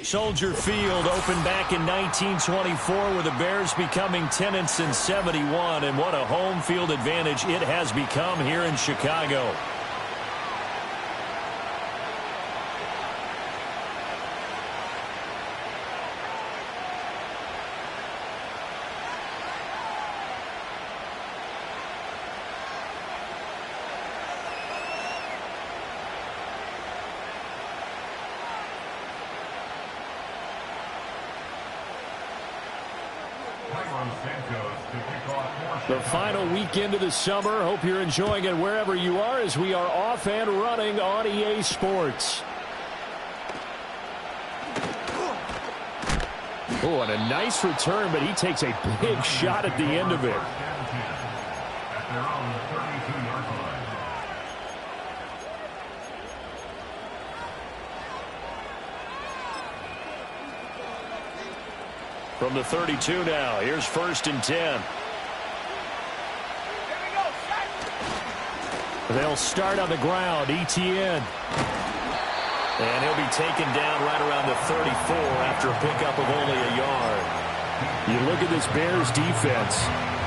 Soldier Field opened back in 1924 with the Bears becoming 10-71, and what a home field advantage it has become here in Chicago. The final weekend of the summer. Hope you're enjoying it wherever you are as we are off and running on EA Sports. Oh, and a nice return, but he takes a big shot at the end of it. From the 32 now, here's 1st and 10. They'll start on the ground. ETN. And he'll be taken down right around the 34 after a pickup of only a yard. You look at this Bears defense.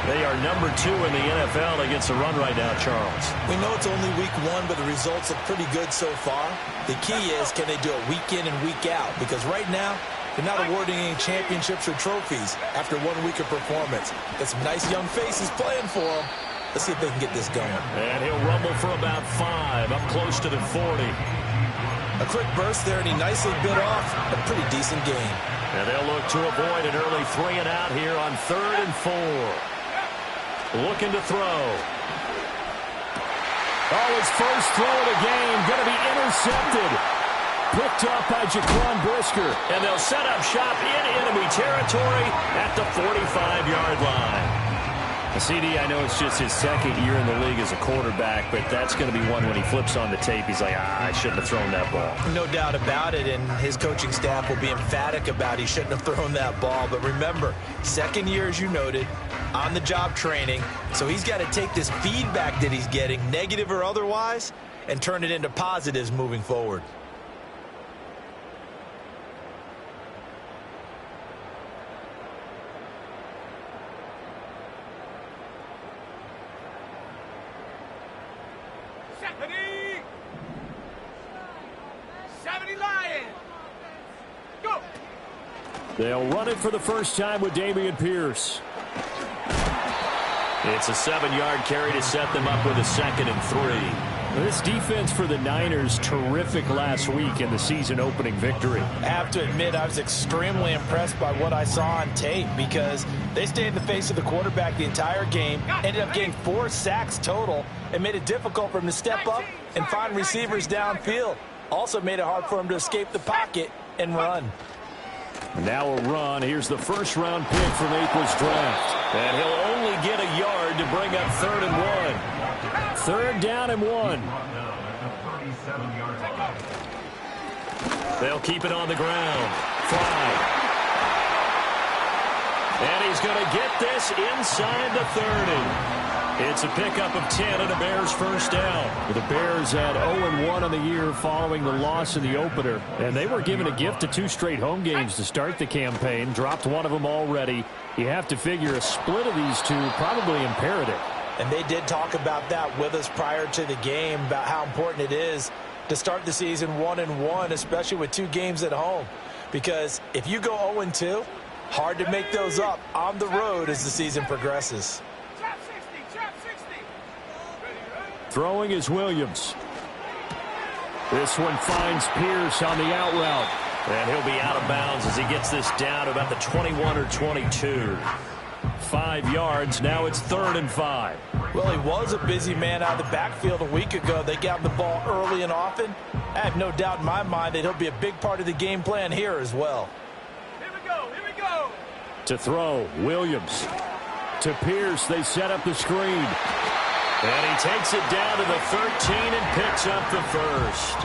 They are number 2 in the NFL against the run right now, Charles. We know it's only week 1, but the results look pretty good so far. The key is, can they do it week in and week out? Because right now, they're not awarding any championships or trophies after 1 week of performance. Got some nice young faces playing for them. Let's see if they can get this going. And he'll rumble for about 5, up close to the 40. A quick burst there, and he nicely bit off a pretty decent game. And they'll look to avoid an early 3 and out here on 3rd and 4. Looking to throw. Oh, his first throw of the game going to be intercepted. Picked up by Jaquan Brisker. And they'll set up shop in enemy territory at the 45-yard line. CD, I know it's just his 2nd year in the league as a quarterback, but that's going to be one when he flips on the tape, he's like, I shouldn't have thrown that ball. No doubt about it, and his coaching staff will be emphatic about he shouldn't have thrown that ball. But remember, 2nd year, as you noted, on-the-job training, so he's got to take this feedback that he's getting, negative or otherwise, and turn it into positives moving forward. They'll run it for the first time with Dameon Pierce. It's a 7-yard carry to set them up with a 2nd and 3. This defense for the Niners, terrific last week in the season-opening victory. I have to admit, I was extremely impressed by what I saw on tape because they stayed in the face of the quarterback the entire game, ended up getting 4 sacks total, and made it difficult for him to step up and find receivers downfield. Also made it hard for him to escape the pocket and run. Now a run. Here's the first-round pick from April's draft. And he'll only get a yard to bring up 3rd and 1. 3rd down and 1. They'll keep it on the ground. Fly. And he's going to get this inside the 30. It's a pickup of 10 and a Bears first down. The Bears had 0-1 on the year following the loss in the opener. And they were given a gift of 2 straight home games to start the campaign. Dropped one of them already. You have to figure a split of these two probably imperative. And they did talk about that with us prior to the game, about how important it is to start the season 1-1, especially with 2 games at home. Because if you go 0-2, hard to make those up on the road as the season progresses. Throwing is Williams. This one finds Pierce on the out route. And he'll be out of bounds as he gets this down to about the 21 or 22. 5 yards. Now it's 3rd and 5. Well, he was a busy man out of the backfield a week ago. They got him the ball early and often. I have no doubt in my mind that he'll be a big part of the game plan here as well. Here we go. Here we go. To throw, Williams. To Pierce, they set up the screen. And he takes it down to the 13 and picks up the first.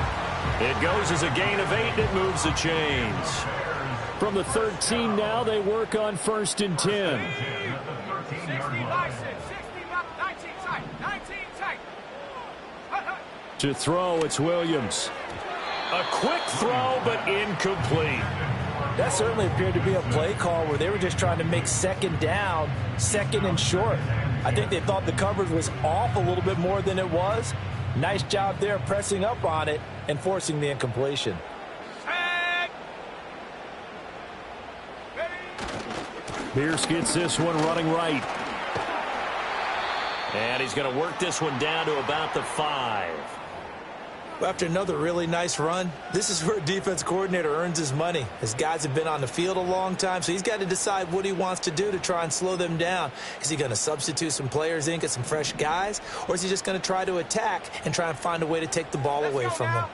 It goes as a gain of 8, and it moves the chains. From the 13 now, they work on 1st and 10. 16, 19 tight. To throw, it's Williams. A quick throw, but incomplete. That certainly appeared to be a play call where they were just trying to make second down, second and short. I think they thought the coverage was off a little bit more than it was. Nice job there pressing up on it and forcing the incompletion. Pierce gets this one running right. And he's going to work this one down to about the 5. After another really nice run, this is where a defense coordinator earns his money. His guys have been on the field a long time, so he's got to decide what he wants to do to try and slow them down. Is he going to substitute some players in, get some fresh guys, or is he just going to try to attack and try and find a way to take the ball away from them?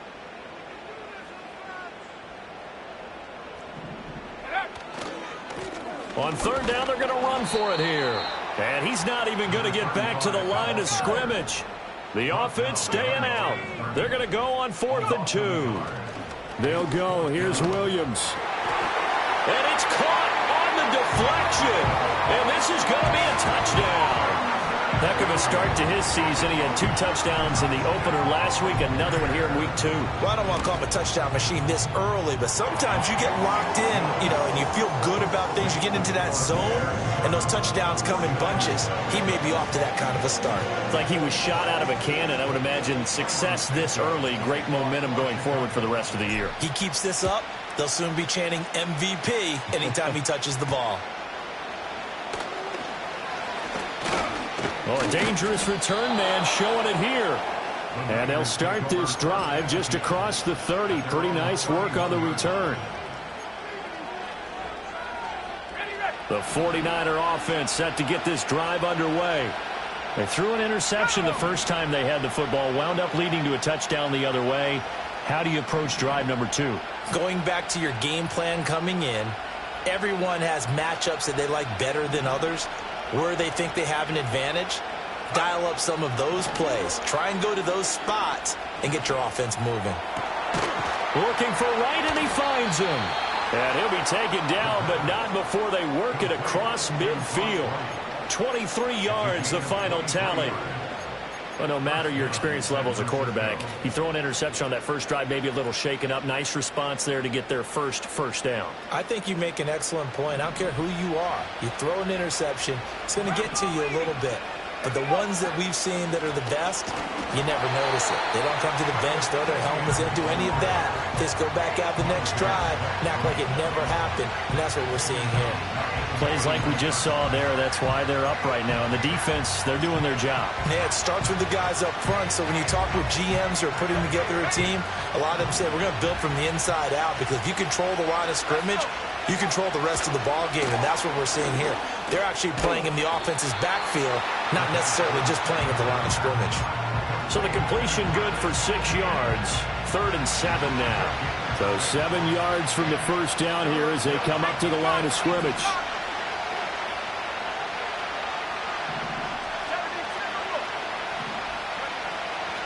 On third down, they're going to run for it here. And he's not even going to get back to the line of scrimmage. The offense staying out. They're going to go on 4th and 2. They'll go. Here's Williams. And it's caught on the deflection. And this is going to be a touchdown. Heck of a start to his season. He had 2 touchdowns in the opener last week, another one here in week 2. Well, I don't want to call him a touchdown machine this early, but sometimes you get locked in, and you feel good about things. You get into that zone, and those touchdowns come in bunches. He may be off to that kind of a start. It's like he was shot out of a cannon. I would imagine success this early, great momentum going forward for the rest of the year. He keeps this up, they'll soon be chanting MVP anytime he touches the ball. Oh, a dangerous return man showing it here. And they'll start this drive just across the 30. Pretty nice work on the return. The 49er offense set to get this drive underway. They threw an interception the first time they had the football, wound up leading to a touchdown the other way. How do you approach drive number 2? Going back to your game plan coming in, everyone has matchups that they like better than others. Where they think they have an advantage, dial up some of those plays. Try and go to those spots and get your offense moving. Looking for right, and he finds him. And he'll be taken down, but not before they work it across midfield. 23 yards, the final tally. But no matter your experience level as a quarterback, you throw an interception on that first drive, maybe a little shaken up. Nice response there to get their first down. I think you make an excellent point. I don't care who you are. You throw an interception, it's going to get to you a little bit. But the ones that we've seen that are the best, you never notice it. They don't come to the bench, throw their helmets, they don't do any of that. They just go back out the next drive and act like it never happened. And that's what we're seeing here. Plays like we just saw there, that's why they're up right now. And the defense, they're doing their job. Yeah, it starts with the guys up front. So when you talk with GMs who are putting together a team, a lot of them say we're going to build from the inside out, because if you control the line of scrimmage, you control the rest of the ball game, and that's what we're seeing here. They're actually playing in the offense's backfield, not necessarily just playing at the line of scrimmage. So the completion good for 6 yards. 3rd and 7 now. So 7 yards from the first down here as they come up to the line of scrimmage.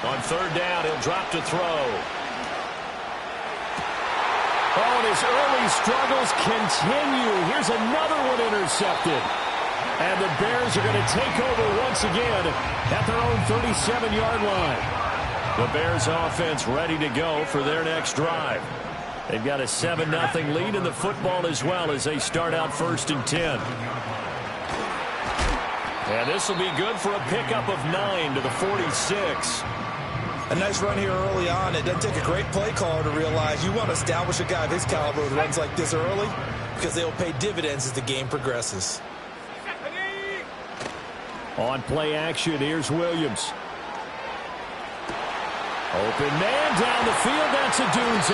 On 3rd down, he'll drop to throw. Oh, and his early struggles continue. Here's another one intercepted. And the Bears are going to take over once again at their own 37-yard line. The Bears offense ready to go for their next drive. They've got a 7-0 lead in the football as well as they start out 1st and 10. And this will be good for a pickup of 9 to the 46. A nice run here early on. It doesn't take a great play caller to realize you want to establish a guy of his caliber who runs like this early, because they'll pay dividends as the game progresses. On play action, here's Williams. Open man down the field, that's a Dunze.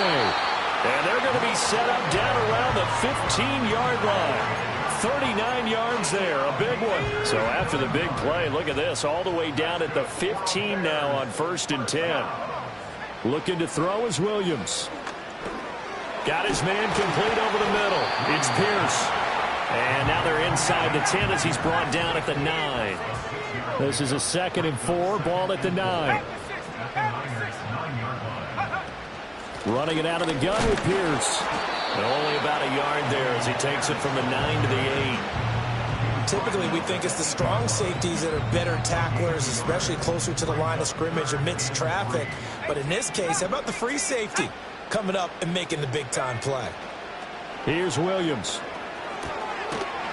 And they're going to be set up down around the 15-yard line. 39 yards there, a big one. So after the big play, look at this, all the way down at the 15 now on 1st and 10. Looking to throw is Williams. Got his man complete over the middle. It's Pierce. And now they're inside the 10 as he's brought down at the 9. This is a 2nd and 4, ball at the 9. Running it out of the gun with Pierce. And only about a yard there as he takes it from the 9 to the 8. Typically, we think it's the strong safeties that are better tacklers, especially closer to the line of scrimmage amidst traffic. But in this case, how about the free safety coming up and making the big-time play? Here's Williams.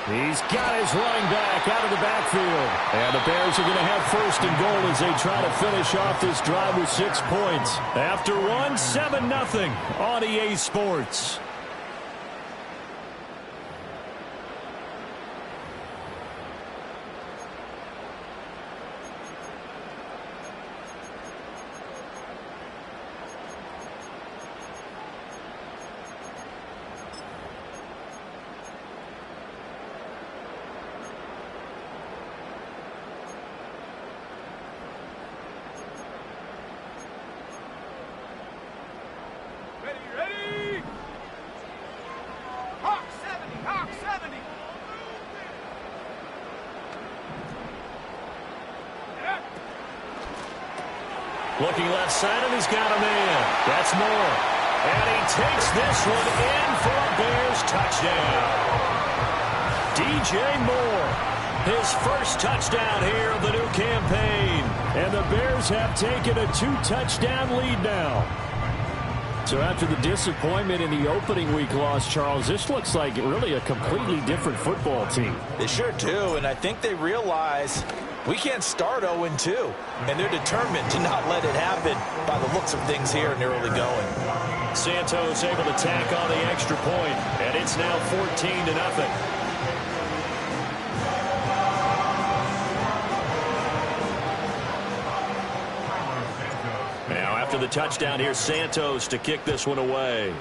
He's got his running back out of the backfield. And the Bears are going to have first and goal as they try to finish off this drive with 6 points. After one, 7-0 on EA Sports. Ready? Hawk 70, Hawk 70. Yeah. Looking left side, and he's got a man. That's Moore. And he takes this one in for a Bears touchdown. DJ Moore, his first touchdown here of the new campaign. And the Bears have taken a 2-touchdown lead now. So after the disappointment in the opening week loss, Charles, this looks like really a completely different football team. They sure do, and I think they realize we can't start 0-2, and they're determined to not let it happen by the looks of things here in the early going. Santos able to tack on the extra point, and it's now 14-0. Now after the touchdown, here's Santos to kick this one away.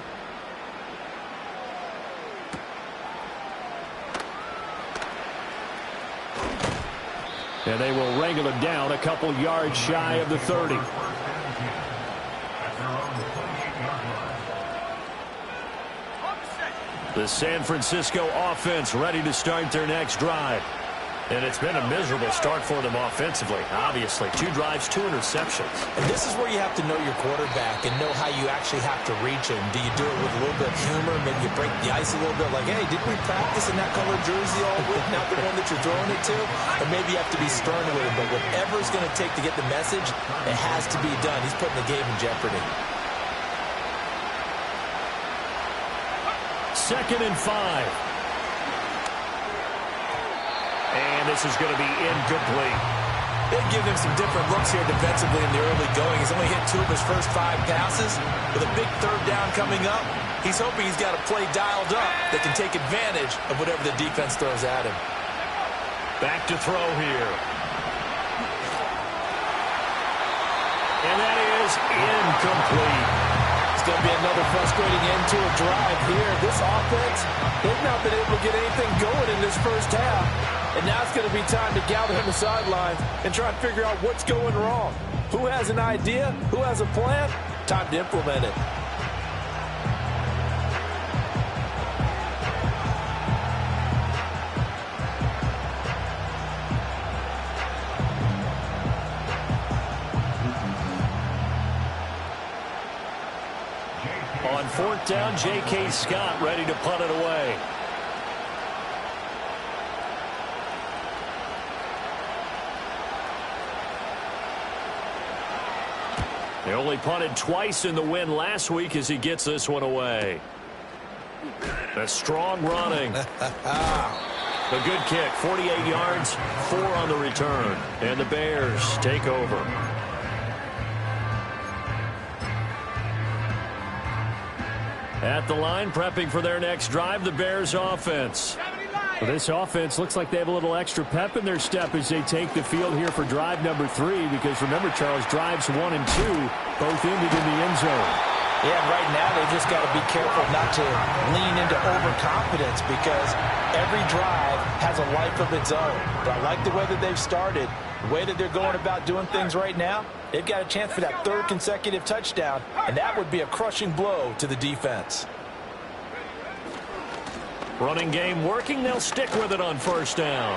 And they will wrangle him down a couple yards shy of the 30. The San Francisco offense ready to start their next drive. And it's been a miserable start for them offensively. Obviously, 2 drives, 2 interceptions. And this is where you have to know your quarterback and know how you actually have to reach him. Do you do it with a little bit of humor? Maybe you break the ice a little bit like, hey, didn't we practice in that colored jersey all week, not the one that you're throwing it to? Or maybe you have to be stern with him. But whatever it's going to take to get the message, it has to be done. He's putting the game in jeopardy. 2nd and 5. And this is going to be incomplete. They give him some different looks here defensively in the early going. He's only hit 2 of his first 5 passes. With a big 3rd down coming up, he's hoping he's got a play dialed up that can take advantage of whatever the defense throws at him. Back to throw here. And that is incomplete. It's going to be another frustrating end to a drive here. This offense, they've not been able to get anything going in this first half. And now it's going to be time to gather on the sidelines and try and figure out what's going wrong. Who has an idea? Who has a plan? Time to implement it. On 4th down, J.K. Scott ready to punt it away. He only punted twice in the win last week as he gets this one away. A strong running. A good kick, 48 yards, 4 on the return. And the Bears take over. At the line, prepping for their next drive, the Bears offense. Well, this offense looks like they have a little extra pep in their step as they take the field here for drive number 3. Because remember, Charles, drives 1 and 2 both ended in the end zone. Yeah, right now they just got to be careful not to lean into overconfidence because every drive has a life of its own. But I like the way that they've started, the way that they're going about doing things right now. They've got a chance for that 3rd consecutive touchdown, and that would be a crushing blow to the defense. Running game working. They'll stick with it on 1st down.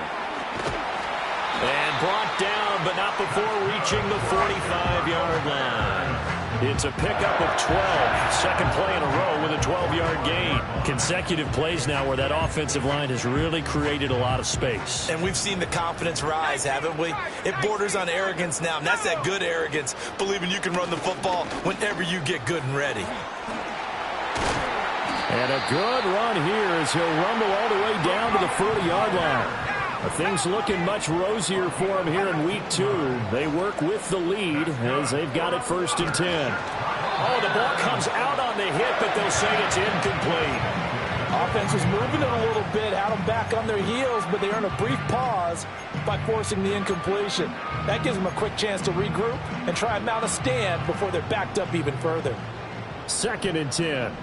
And brought down, but not before reaching the 45-yard line. It's a pickup of 12. Second play in a row with a 12-yard gain. Consecutive plays now where that offensive line has really created a lot of space. And we've seen the confidence rise, haven't we? It borders on arrogance now, and that's that good arrogance, believing you can run the football whenever you get good and ready. And a good run here as he'll rumble all the way down to the 40-yard line. Things looking much rosier for him here in week 2. They work with the lead as they've got it 1st and 10. Oh, the ball comes out on the hit, but they'll say it's incomplete. Offense was moving it a little bit, had them back on their heels, but they earn a brief pause by forcing the incompletion. That gives them a quick chance to regroup and try and mount a stand before they're backed up even further. 2nd and 10.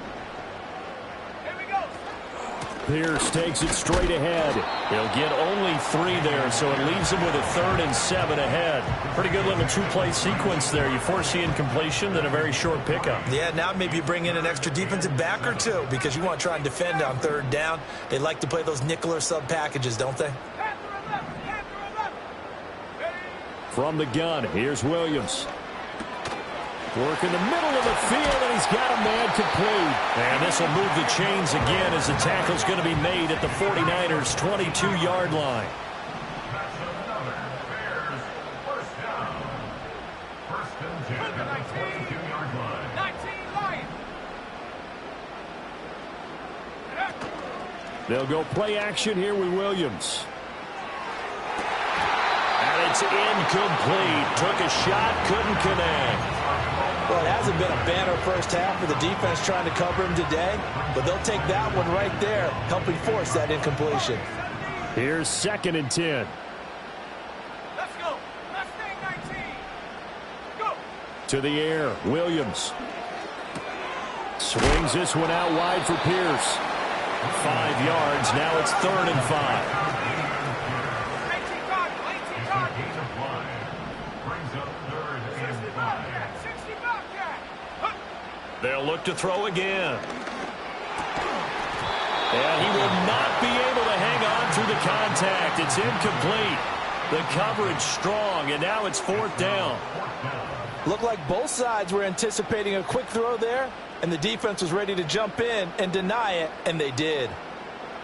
Pierce takes it straight ahead. He'll get only 3 there, so it leaves him with a 3rd and 7 ahead. Pretty good little 2-play sequence there. You force the incompletion, then a very short pickup. Yeah, now maybe you bring in an extra defensive back or 2 because you want to try and defend on 3rd down. They like to play those nickel or sub packages, don't they? From the gun, here's Williams. Work in the middle of the field, and he's got a man complete. And this will move the chains again as the tackle's going to be made at the 49ers' 22-yard line. They'll go play action here with Williams. And it's incomplete. Took a shot, couldn't connect. Well, it hasn't been a banner first half for the defense trying to cover him today, but they'll take that one right there, helping force that incompletion. Here's 2nd and 10. Let's go. Mustang 19. Go. To the air, Williams. Swings this one out wide for Pierce. 5 yards, now it's 3rd and 5. They'll look to throw again. And he will not be able to hang on through the contact. It's incomplete. The coverage strong, and now it's 4th down. Looked like both sides were anticipating a quick throw there, and the defense was ready to jump in and deny it, and they did.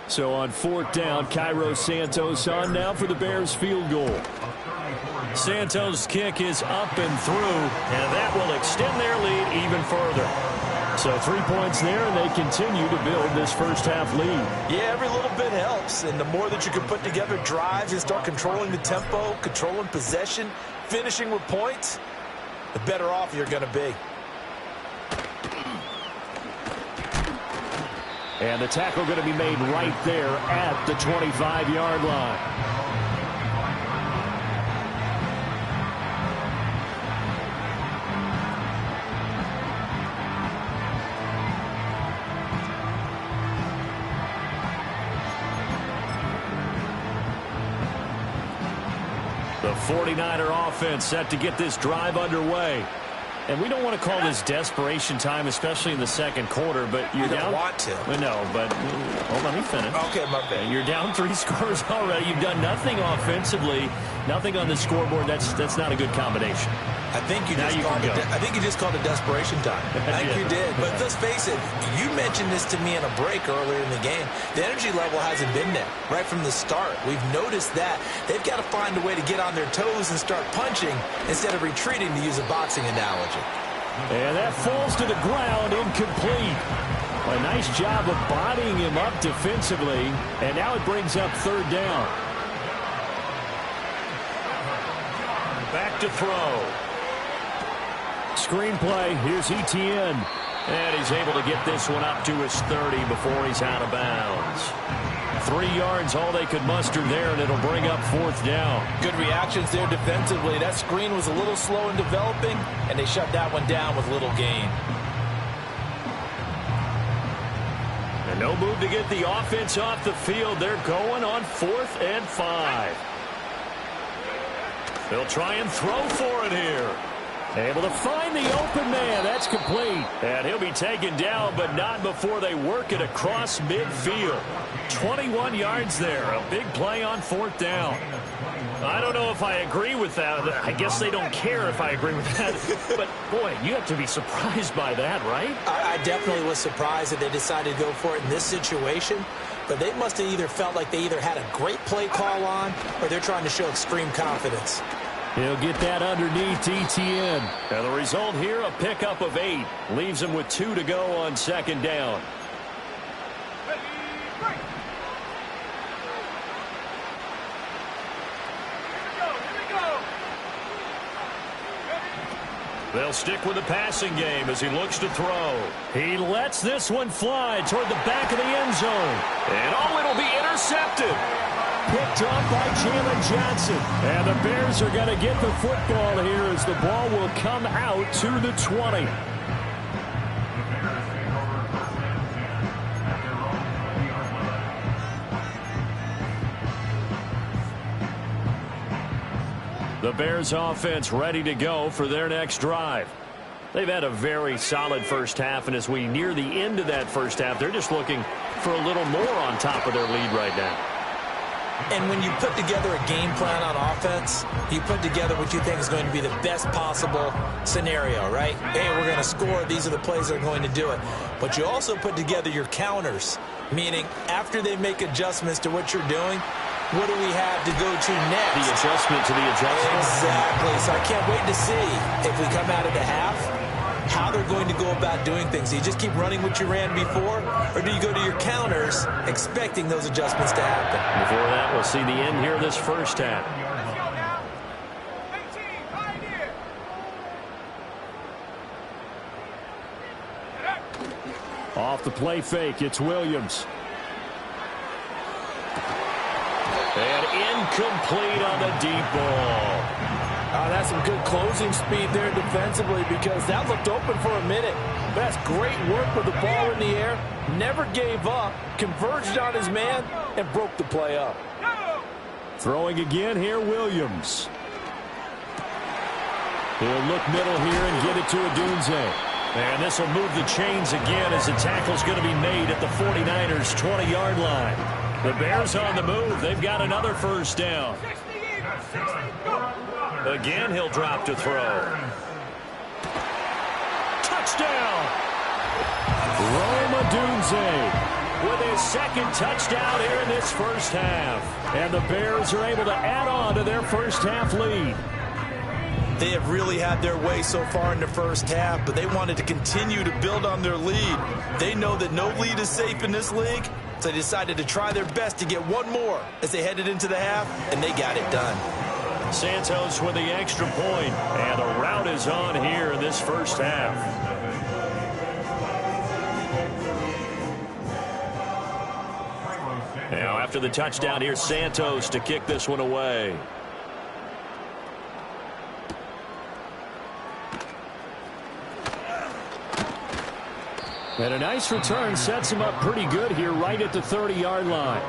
So on 4th down, Cairo Santos on now for the Bears field goal. Santos' kick is up and through, and that will extend their lead even further. So 3 points there, and they continue to build this first half lead. Yeah, every little bit helps, and the more that you can put together drives and start controlling the tempo, controlling possession, finishing with points, the better off you're going to be. And the tackle going to be made right there at the 25-yard line. The 49er offense set to get this drive underway. And we don't want to call this desperation time, especially in the 2nd quarter, but you're down. You don't want to. No, but hold on, let me finish. Okay, my bad. You're down 3 scores already. You've done nothing offensively, nothing on the scoreboard. That's not a good combination. I think you just called it desperation time. I think you did. But let's face it, you mentioned this to me in a break earlier in the game. The energy level hasn't been there right from the start. We've noticed that. They've got to find a way to get on their toes and start punching instead of retreating, to use a boxing analogy. And that falls to the ground, incomplete. A nice job of bodying him up defensively. And now it brings up 3rd down. Back to throw. Screenplay, here's Etienne. And he's able to get this one up to his 30 before he's out of bounds. 3 yards, all they could muster there, and it'll bring up 4th down. Good reactions there defensively. That screen was a little slow in developing, and they shut that one down with little gain. And no move to get the offense off the field. They're going on 4th and 5. They'll try and throw for it here. Able to find the open man. That's complete. And he'll be taken down, but not before they work it across midfield. 21 yards there. A big play on 4th down. I don't know if I agree with that. I guess they don't care if I agree with that. But, boy, you have to be surprised by that, right? I definitely was surprised that they decided to go for it in this situation. But they must have either felt like they either had a great play call on or they're trying to show extreme confidence. He'll get that underneath Etienne. And the result here, a pickup of 8. Leaves him with 2 to go on 2nd down. They'll stick with the passing game as he looks to throw. He lets this one fly toward the back of the end zone. And it'll be intercepted. Picked up by Jalen Johnson. And the Bears are going to get the football here as the ball will come out to the 20. The Bears offense ready to go for their next drive. They've had a very solid first half, and as we near the end of that first half, they're just looking for a little more on top of their lead right now. And when you put together a game plan on offense, you put together what you think is going to be the best possible scenario, right? Hey, we're going to score. These are the plays that are going to do it. But you also put together your counters, meaning after they make adjustments to what you're doing, what do we have to go to next? The adjustment to the adjustment. Exactly. So I can't wait to see if we come out of the half, how they're going to go about doing things. Do you just keep running what you ran before, or do you go to your counters expecting those adjustments to happen? Before that, we'll see the end here of this first half. Let's go now. 18, pioneer. Off the play fake, it's Williams. And incomplete on the deep ball. That's some good closing speed there defensively because that looked open for a minute. But that's great work with the ball in the air. Never gave up, converged on his man, and broke the play up. Throwing again here, Williams. He'll look middle here and get it to Odunze. And this will move the chains again as the tackle's going to be made at the 49ers' 20-yard line. The Bears on the move. They've got another first down. 60 even, 60, go. Again, he'll drop to throw. Touchdown! Rome Odunze With his second touchdown here in this first half. and the Bears are able to add on to their first half lead. They have really had their way so far in the first half, but they wanted to continue to build on their lead. They know that no lead is safe in this league, so they decided to try their best to get one more as they headed into the half, and they got it done. Santos with the extra point, and the route is on here in this first half. Now after the touchdown, here's Santos to kick this one away. And a nice return sets him up pretty good here right at the 30-yard line.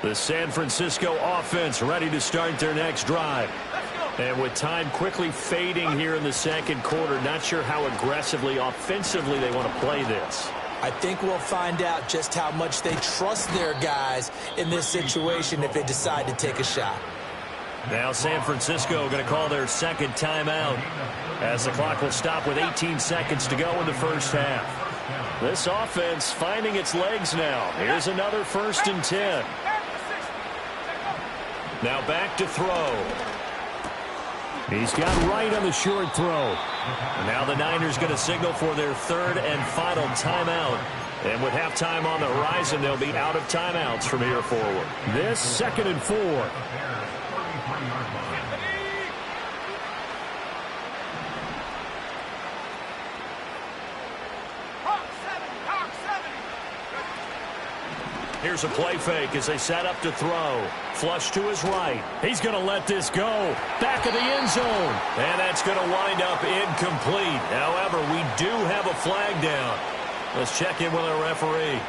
The San Francisco offense ready to start their next drive. And with time quickly fading here in the second quarter, not sure how aggressively, offensively they want to play this. I think we'll find out just how much they trust their guys in this situation if they decide to take a shot. Now San Francisco going to call their second timeout as the clock will stop with 18 seconds to go in the first half. This offense finding its legs now. Here's another 1st and 10. Now back to throw. He's got right on the short throw. Now the Niners going to signal for their 3rd and final timeout. And with halftime on the horizon, they'll be out of timeouts from here forward. This 2nd and 4. Here's a play fake as they set up to throw. Flush to his right. He's going to let this go. Back of the end zone. And that's going to wind up incomplete. However, we do have a flag down. Let's check in with our referee.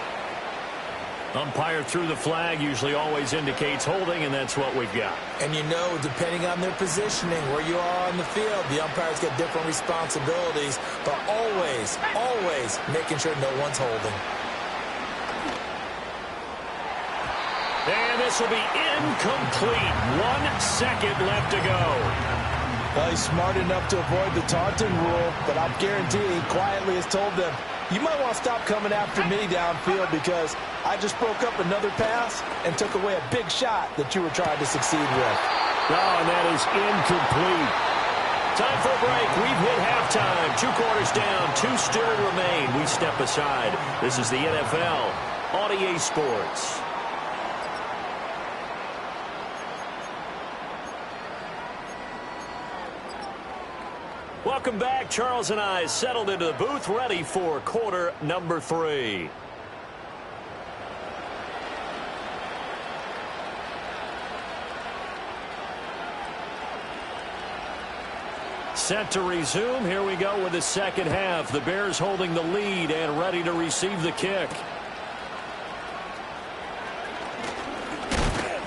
Umpire threw the flag, usually always indicates holding, and that's what we've got. And you know, depending on their positioning, where you are on the field, the umpires get different responsibilities, but always, always making sure no one's holding. And this will be incomplete. 1 second left to go. Well, he's smart enough to avoid the taunting rule, but I guarantee he quietly has told them, you might want to stop coming after me downfield because I just broke up another pass and took away a big shot that you were trying to succeed with. Oh, and that is incomplete. Time for a break. We've hit halftime. 2 quarters down, 2 still remain. We step aside. This is the NFL on EA Sports. Welcome back. Charles and I settled into the booth, ready for quarter number 3. Set to resume. Here we go with the second half. The Bears holding the lead and ready to receive the kick.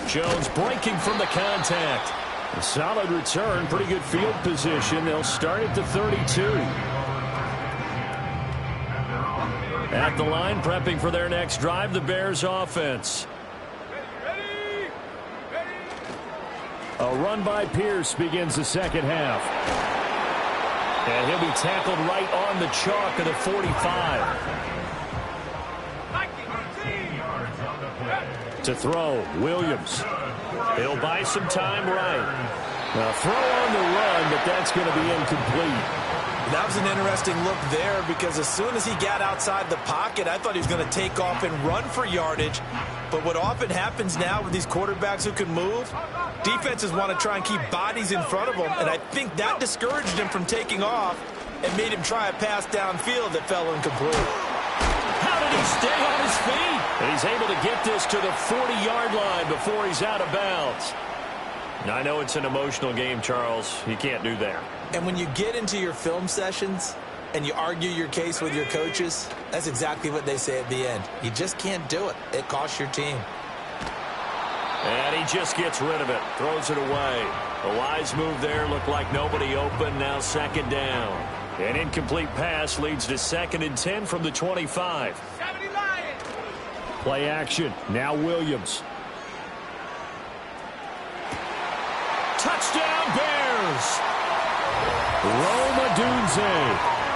Jones breaking from the contact. A solid return, pretty good field position. They'll start at the 32. At the line, prepping for their next drive, the Bears offense. A run by Pierce begins the second half. And he'll be tackled right on the chalk of the 45. To throw, Williams. He'll buy some time right. Now throw on the run, but that's going to be incomplete. That was an interesting look there because as soon as he got outside the pocket, I thought he was going to take off and run for yardage. But what often happens now with these quarterbacks who can move, defenses want to try and keep bodies in front of them, and I think that discouraged him from taking off and made him try a pass downfield that fell incomplete. How did he stay on his feet? And he's able to get this to the 40-yard line before he's out of bounds. Now, I know it's an emotional game, Charles. You can't do that. And when you get into your film sessions and you argue your case with your coaches, that's exactly what they say at the end. You just can't do it. It costs your team. And he just gets rid of it, throws it away. A wise move there, looked like nobody open, now second down. An incomplete pass leads to 2nd and 10 from the 25. Play action, now Williams. Touchdown Bears! Rome Odunze.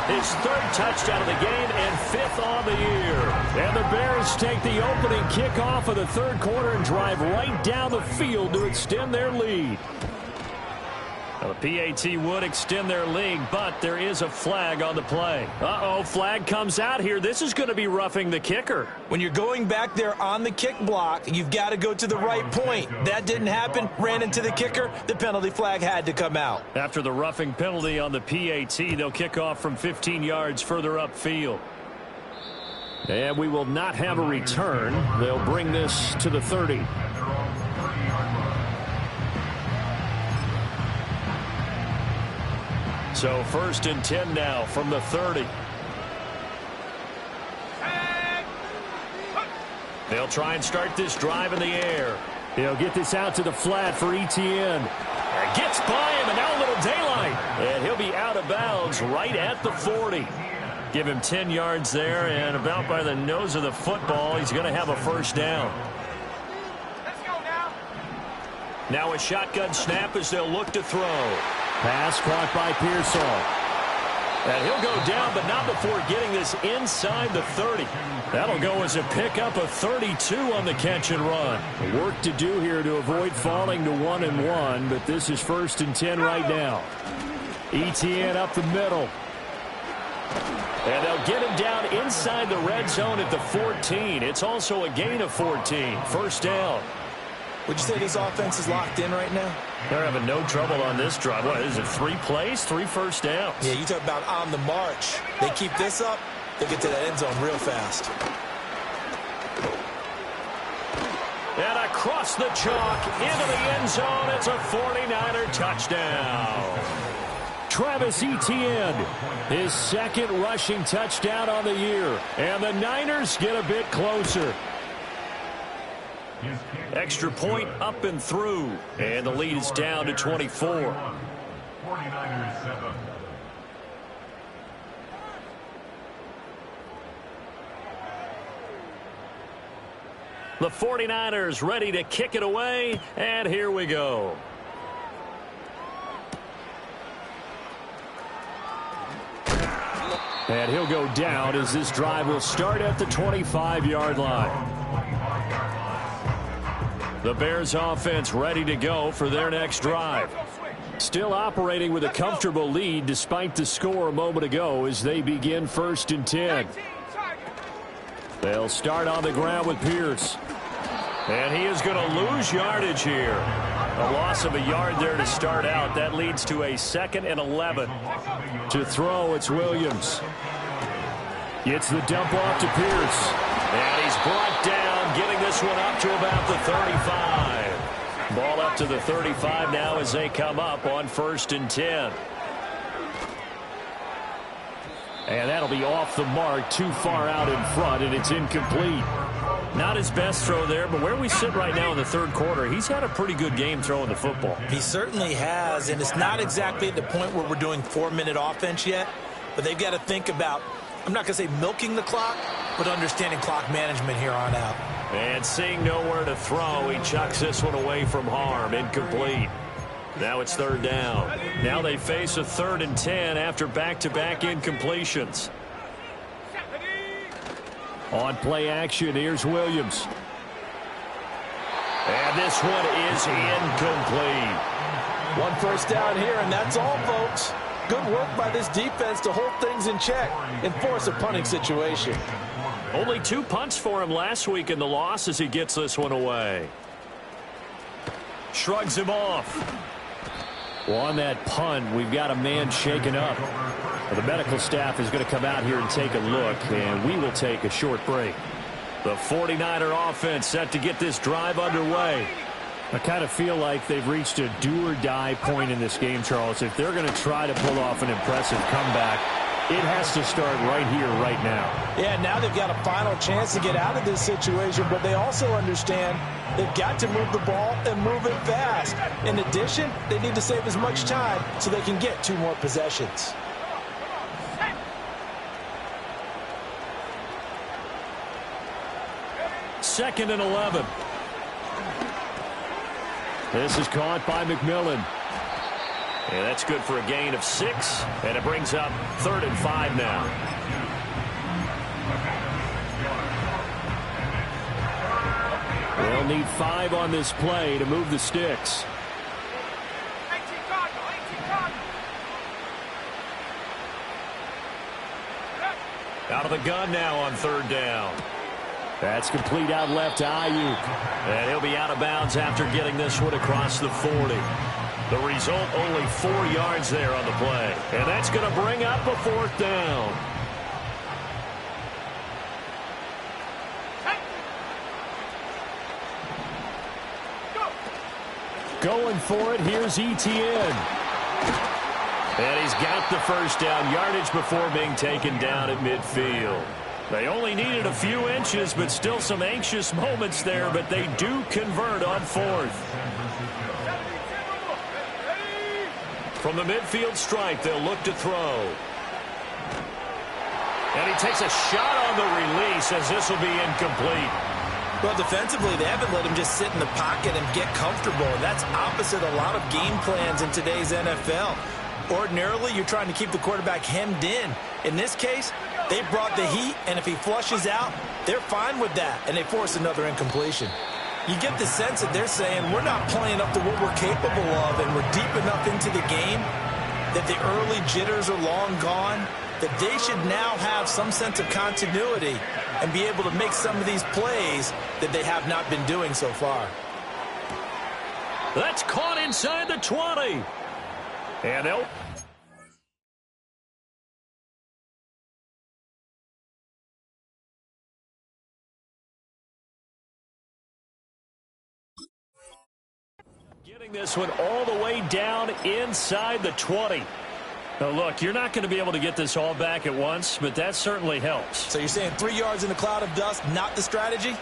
His 3rd touchdown of the game and 5th on the year. And the Bears take the opening kickoff of the 3rd quarter and drive right down the field to extend their lead. Now, the PAT would extend their lead, but there is a flag on the play. Uh-oh, flag comes out here. This is going to be roughing the kicker. When you're going back there on the kick block, you've got to go to the right point. That didn't happen. Ran into the kicker. The penalty flag had to come out. After the roughing penalty on the PAT, they'll kick off from 15 yards further upfield. And we will not have a return. They'll bring this to the 30. So 1st and 10 now from the 30. They'll try and start this drive in the air. They'll get this out to the flat for Etienne. Gets by him, and now a little daylight. And he'll be out of bounds right at the 40. Give him 10 yards there, and about by the nose of the football, he's going to have a 1st down. Let's go now. Now a shotgun snap as they'll look to throw. Pass caught by Pearsall. And he'll go down, but not before getting this inside the 30. That'll go as a pickup of 32 on the catch and run. Work to do here to avoid falling to 1-1, but this is 1st and 10 right now. Etienne up the middle. And they'll get him down inside the red zone at the 14. It's also a gain of 14. 1st down. Would you say this offense is locked in right now? They're having no trouble on this drive. What is it, 3 plays, 3 first downs? Yeah, you talk about on the march. They keep this up, they'll get to that end zone real fast. And across the chalk into the end zone. It's a 49er touchdown. Travis Etienne, his 2nd rushing touchdown on the year. And the Niners get a bit closer. Extra point up and through. And the lead is down to 24. 49ers 7. The 49ers ready to kick it away. And here we go. And he'll go down as this drive will start at the 25-yard line. The Bears offense ready to go for their next drive. Still operating with a comfortable lead despite the score a moment ago as they begin 1st and 10. They'll start on the ground with Pierce. And he is going to lose yardage here. A loss of a yard there to start out. That leads to a 2nd and 11. To throw, it's Williams. Gets the dump off to Pierce. And he's brought down, getting this one up to about the 35. Ball up to the 35 now as they come up on 1st and 10. And that'll be off the mark, too far out in front, and it's incomplete. Not his best throw there, but where we sit right now in the 3rd quarter, he's had a pretty good game throwing the football. He certainly has, and it's not exactly at the point where we're doing 4-minute offense yet, but they've got to think about, I'm not going to say milking the clock, but understanding clock management here on out. And seeing nowhere to throw, he chucks this one away from harm, incomplete. Now it's 3rd down. Now they face a 3rd and 10 after back-to-back incompletions. On play action, here's Williams. And this one is incomplete. 1 first down here, and that's all, folks. Good work by this defense to hold things in check and force a punting situation. Only 2 punts for him last week in the loss as he gets this one away. Shrugs him off. Well, on that punt, we've got a man shaken up. The medical staff is going to come out here and take a look, and we will take a short break. The 49er offense set to get this drive underway. I kind of feel like they've reached a do-or-die point in this game, Charles. If they're going to try to pull off an impressive comeback, it has to start right here, right now. Yeah, now they've got a final chance to get out of this situation, but they also understand they've got to move the ball and move it fast. In addition, they need to save as much time so they can get 2 more possessions. Second and 11. This is caught by McMillan. And that's good for a gain of 6, and it brings up 3rd and 5 now. They'll need 5 on this play to move the sticks. 18 Cardinal, 18 Cardinal. Out of the gun now on 3rd down. That's complete out left to Ayuk. And he'll be out of bounds after getting this one across the 40. The result, only 4 yards there on the play. And that's going to bring up a 4th down. Going for it, here's Etienne. And he's got the 1st down yardage before being taken down at midfield. They only needed a few inches, but still some anxious moments there, but they do convert on 4th. From the midfield stripe, they'll look to throw. And he takes a shot on the release as this will be incomplete. Well, defensively, they haven't let him just sit in the pocket and get comfortable, and that's opposite a lot of game plans in today's NFL. Ordinarily, you're trying to keep the quarterback hemmed in. In this case, they brought the heat, and if he flushes out, they're fine with that, and they force another incompletion. You get the sense that they're saying, we're not playing up to what we're capable of, and we're deep enough into the game that the early jitters are long gone, that they should now have some sense of continuity and be able to make some of these plays that they have not been doing so far. That's caught inside the 20. And they'll... Getting this one all the way down inside the 20. Now, look, you're not going to be able to get this all back at once, but that certainly helps. So you're saying 3 yards in a cloud of dust, not the strategy?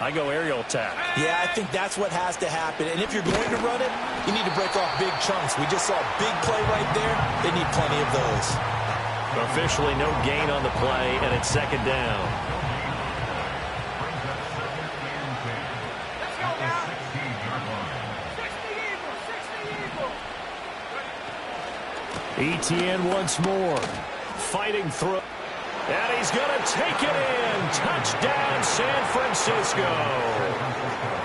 I go aerial attack. Yeah, I think that's what has to happen. And if you're going to run it, you need to break off big chunks. We just saw a big play right there. They need plenty of those. Officially no gain on the play, and it's 2nd down. Let's go now. 60 Eagles, 60 Eagles. Etienne once more. Fighting through. And he's going to take it in. Touchdown, San Francisco.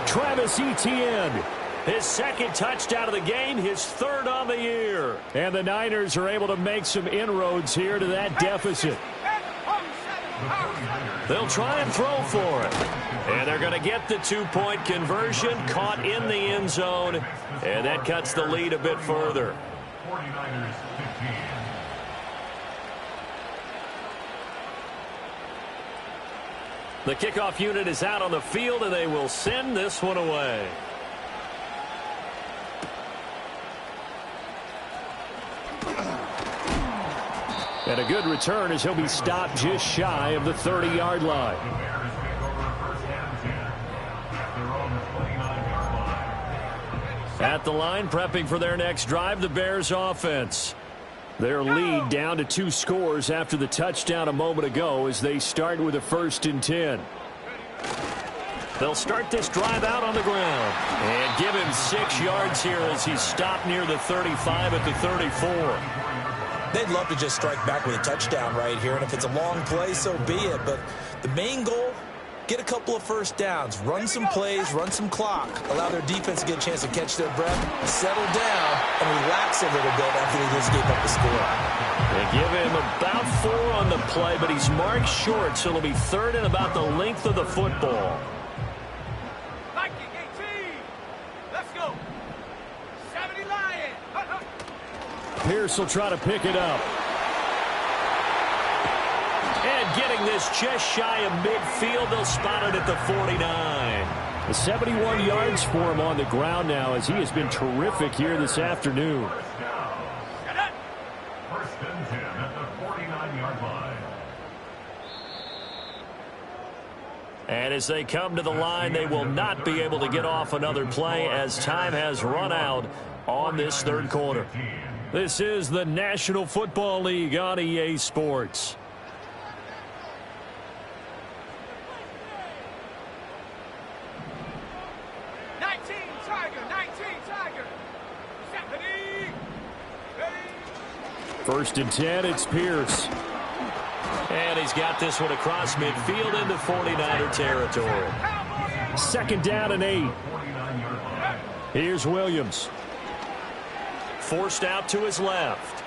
Travis Etienne. His 2nd touchdown of the game, his 3rd on the year. And the Niners are able to make some inroads here to that deficit. They'll try and throw for it. And they're going to get the 2-point conversion, caught in the end zone, and that cuts the lead a bit further. 49ers 15. The kickoff unit is out on the field, and they will send this one away. And a good return as he'll be stopped just shy of the 30-yard line. The Bears take over first and 10 at their own 29-yard line. At the line, prepping for their next drive, the Bears offense. Their lead down to 2 scores after the touchdown a moment ago as they start with a 1st and 10. They'll start this drive out on the ground and give him 6 yards here as he's stopped near the 35 at the 34. They'd love to just strike back with a touchdown right here, and if it's a long play, so be it. But the main goal, get a couple of first downs, run some plays, run some clock, allow their defense to get a chance to catch their breath, settle down, and relax a little bit after they just gave up the score. They give him about 4 on the play, but he's marked short, so it'll be 3rd and about the length of the football. Viking 18. Let's go. 70 Lion. Pierce will try to pick it up. And getting this just shy of midfield, they'll spot it at the 49. 71 yards for him on the ground now as he has been terrific here this afternoon. First down. First and 10 at the 49-yard line. And as they come to the line, they will not be able to get off another play as time has run out on this 3rd quarter. This is the National Football League on EA Sports. Tiger. 19 Tiger. 70. 1st and 10, it's Pierce. And he's got this one across midfield into 49er territory. 2nd down and 8. Here's Williams. Forced out to his left.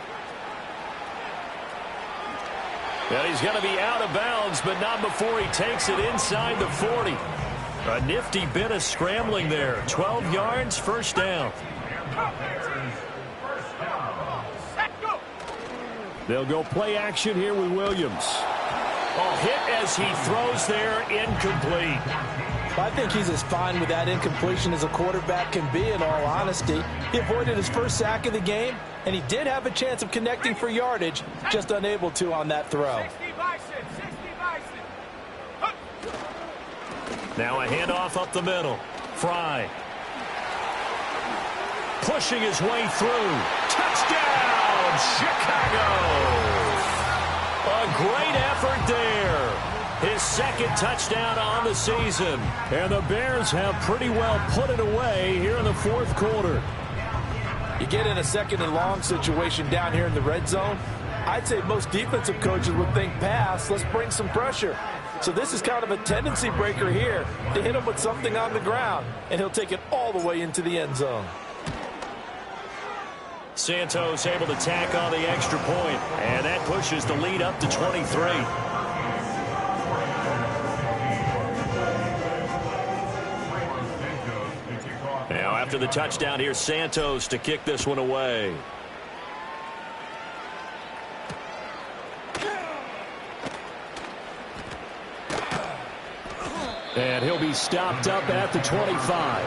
And he's going to be out of bounds, but not before he takes it inside the 40. A nifty bit of scrambling there. 12 yards, 1st down. They'll go play action here with Williams. A hit as he throws there, incomplete. I think he's as fine with that incompletion as a quarterback can be, in all honesty. He avoided his first sack of the game, and he did have a chance of connecting for yardage, just unable to on that throw. 60 Bison. 60 Bison. Now a handoff up the middle. Fry. Pushing his way through. Touchdown, Chicago! A great effort there. His 2nd touchdown on the season. And the Bears have pretty well put it away here in the 4th quarter. You get in a 2nd and long situation down here in the red zone, I'd say most defensive coaches would think pass, let's bring some pressure. So this is kind of a tendency breaker here to hit him with something on the ground, and he'll take it all the way into the end zone. Santos able to tack on the extra point, and that pushes the lead up to 23. Now after the touchdown, here's Santos to kick this one away. And he'll be stopped up at the 25.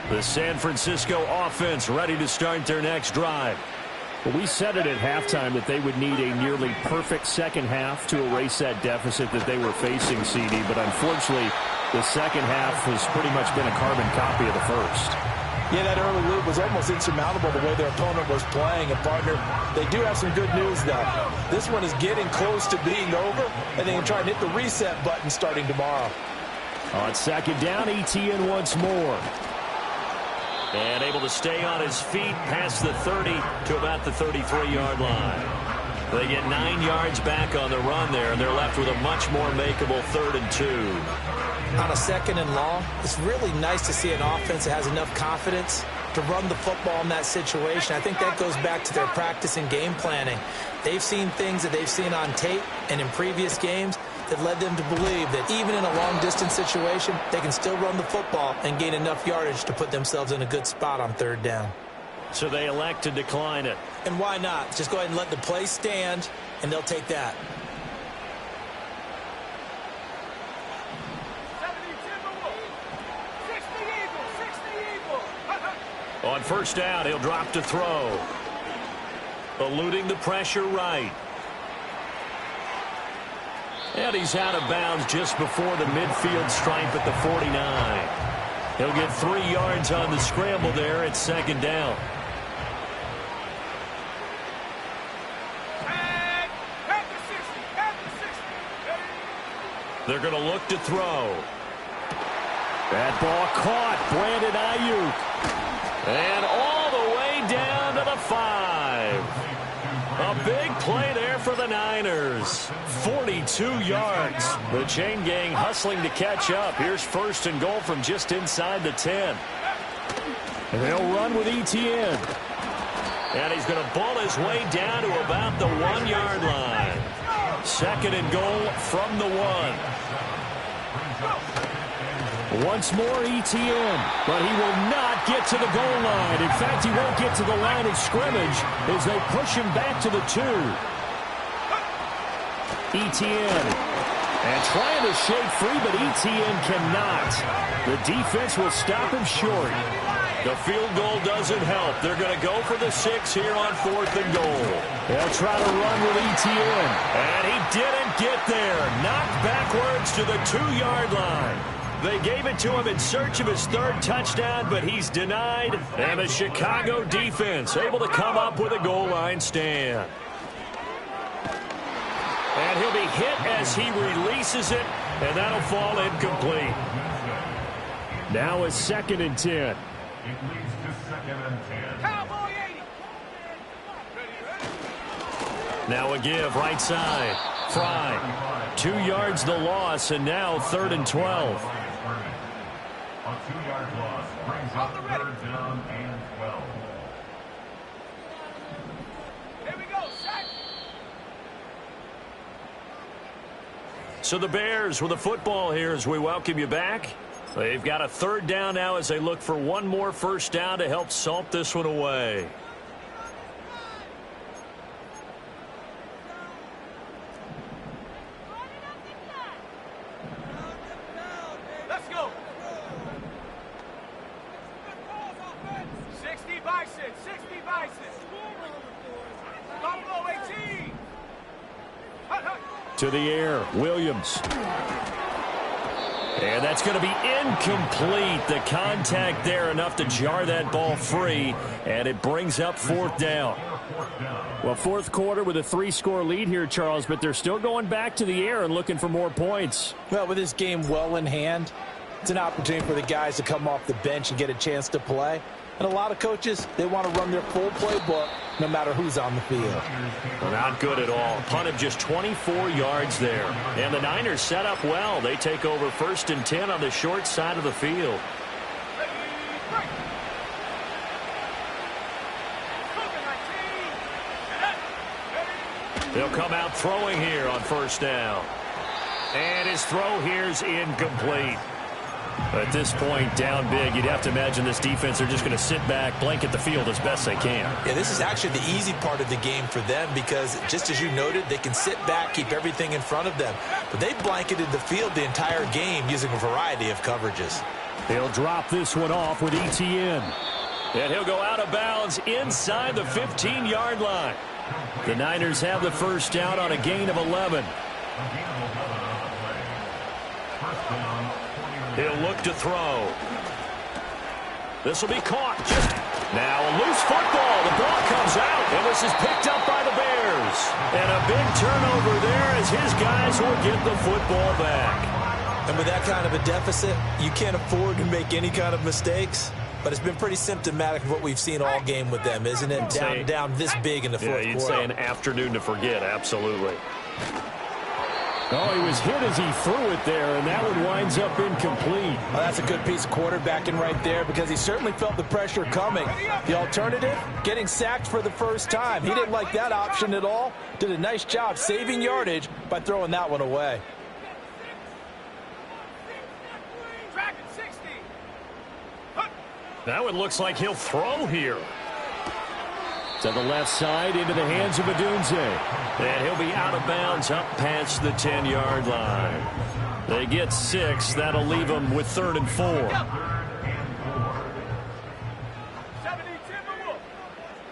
The San Francisco offense ready to start their next drive. Well, we said it at halftime that they would need a nearly perfect 2nd half to erase that deficit that they were facing, CD. But unfortunately, the 2nd half has pretty much been a carbon copy of the 1st. Yeah, that early lead was almost insurmountable the way their opponent was playing. And, partner, they do have some good news, though. This one is getting close to being over, and they can try and hit the reset button starting tomorrow. On 2nd down, ETN once more. And able to stay on his feet past the 30 to about the 33-yard line. They get 9 yards back on the run there, and they're left with a much more makeable 3rd and 2. On a 2nd and long, it's really nice to see an offense that has enough confidence to run the football in that situation. I think that goes back to their practice and game planning. They've seen things that they've seen on tape and in previous games that led them to believe that even in a long-distance situation, they can still run the football and gain enough yardage to put themselves in a good spot on 3rd down. So they elect to decline it. And why not? Just go ahead and let the play stand, and they'll take that. 60 Eagle. On 1st down, he'll drop to throw. Eluding the pressure right. And he's out of bounds just before the midfield stripe at the 49. He'll get 3 yards on the scramble there at 2nd down. They're going to look to throw. That ball caught. Brandon Ayuk. And all the way down to the 5. A big play there for the Niners. 42 yards. The chain gang hustling to catch up. Here's 1st and goal from just inside the 10. And they'll run with ETN. And he's going to bull his way down to about the 1-yard line. 2nd and goal from the 1. Once more ETN, but he will not get to the goal line. In fact, he won't get to the line of scrimmage as they push him back to the 2. ETN, and trying to shake free, but ETN cannot. The defense will stop him short. The field goal doesn't help. They're going to go for the 6 here on 4th and goal. They'll try to run with ETN, and he didn't get there. Knocked backwards to the 2-yard line. They gave it to him in search of his 3rd touchdown, but he's denied. And the Chicago defense able to come up with a goal line stand. And he'll be hit as he releases it, and that'll fall incomplete. Now it's 2nd and 10. It leads to 2nd and 10. Cowboy 80. Now a give right side. Fry. 2 yards the loss, and now 3rd and 12. A 2-yard loss brings up 3rd down and 12. Here we go, set. So the Bears with the football here as we welcome you back. They've got a 3rd down now as they look for one more 1st down to help salt this one away. Let's go. 60 Bison, 60 Bison. Buffalo 18. Hut, hut. To the air, Williams. And that's going to be incomplete. The contact there enough to jar that ball free, and it brings up 4th down. Well, 4th quarter with a 3-score lead here, Charles, but they're still going back to the air and looking for more points. Well, with this game well in hand, it's an opportunity for the guys to come off the bench and get a chance to play. And a lot of coaches, they want to run their full playbook no matter who's on the field. Not good at all. Punt of just 24 yards there. And the Niners set up well. They take over 1st and 10 on the short side of the field. They'll come out throwing here on 1st down. And his throw here's incomplete. At this point, down big, you'd have to imagine this defense, they're just going to sit back, blanket the field as best they can. Yeah, this is actually the easy part of the game for them because, just as you noted, they can sit back, keep everything in front of them. But they blanketed the field the entire game using a variety of coverages. He'll drop this one off with ETN. And he'll go out of bounds inside the 15-yard line. The Niners have the 1st down on a gain of 11. He'll look to throw. This will be caught. Just now a loose football. The ball comes out, and this is picked up by the Bears. And a big turnover there as his guys will get the football back. And with that kind of a deficit, you can't afford to make any kind of mistakes. But it's been pretty symptomatic of what we've seen all game with them, isn't it? Down this big in the fourth quarter. You'd say an afternoon to forget, absolutely. Oh, he was hit as he threw it there, and that one winds up incomplete. Well, that's a good piece of quarterbacking right there because he certainly felt the pressure coming. The alternative, getting sacked for the first time. He didn't like that option at all. Did a nice job saving yardage by throwing that one away. That one looks like he'll throw here. To the left side, into the hands of Adunze. And he'll be out of bounds up past the 10-yard line. They get 6. That'll leave them with 3rd and 4. 70, Timberwolves.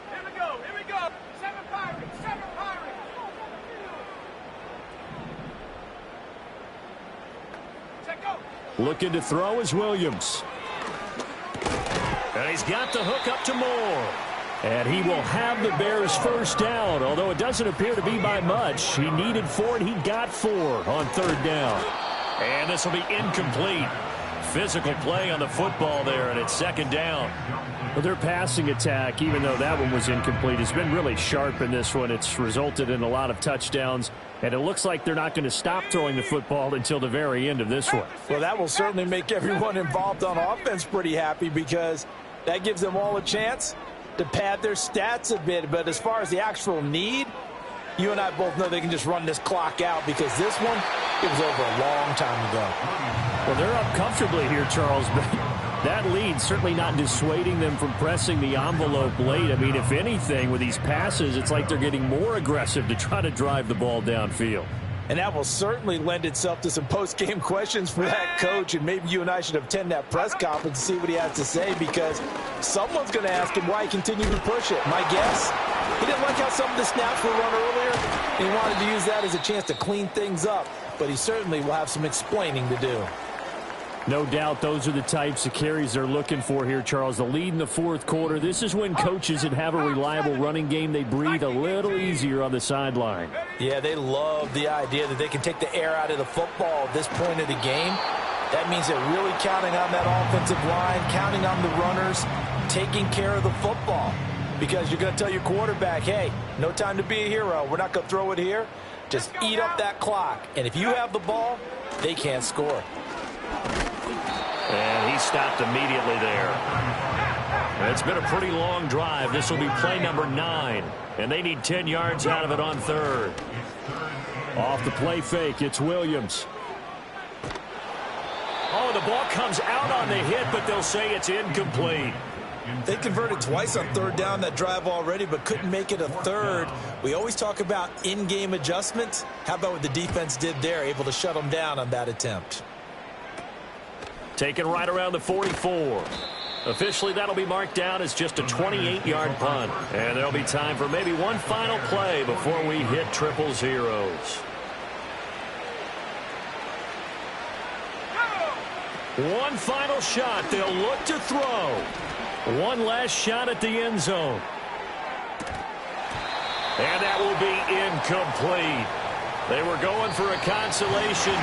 Here we go. Here we go. 7 Pirates. 7 Pirates. Check go. Looking to throw is Williams. And he's got the hook up to Moore. And he will have the Bears first down, although it doesn't appear to be by much. He needed 4, and he got 4 on 3rd down. And this will be incomplete. Physical play on the football there, and it's 2nd down. Well, their passing attack, even though that one was incomplete, has been really sharp in this one. It's resulted in a lot of touchdowns, and it looks like they're not going to stop throwing the football until the very end of this one. Well, that will certainly make everyone involved on offense pretty happy because that gives them all a chance to pad their stats a bit. But as far as the actual need, you and I both know they can just run this clock out because this one, it was over a long time ago. Well, they're up comfortably here, Charles, but that lead certainly not dissuading them from pressing the envelope late. I mean, if anything, with these passes, it's like they're getting more aggressive to try to drive the ball downfield. And that will certainly lend itself to some post-game questions for that coach. And maybe you and I should attend that press conference and see what he has to say because someone's going to ask him why he continued to push it. My guess, he didn't like how some of the snaps were run earlier. And he wanted to use that as a chance to clean things up. But he certainly will have some explaining to do. No doubt those are the types of carries they're looking for here, Charles. The lead in the 4th quarter. This is when coaches that have a reliable running game, they breathe a little easier on the sideline. Yeah, they love the idea that they can take the air out of the football at this point of the game. That means they're really counting on that offensive line, counting on the runners, taking care of the football. Because you're going to tell your quarterback, hey, no time to be a hero. We're not going to throw it here. Just eat up that clock. And if you have the ball, they can't score. And he stopped immediately there. And it's been a pretty long drive. This will be play number 9. And they need 10 yards out of it on 3rd. Off the play fake, it's Williams. Oh, the ball comes out on the hit, but they'll say it's incomplete. They converted twice on 3rd down that drive already, but couldn't make it a 3rd. We always talk about in-game adjustments. How about what the defense did there, able to shut them down on that attempt? Taken right around the 44. Officially, that'll be marked down as just a 28-yard punt. And there'll be time for maybe one final play before we hit triple zeros. One final shot. They'll look to throw. One last shot at the end zone. And that will be incomplete. They were going for a consolation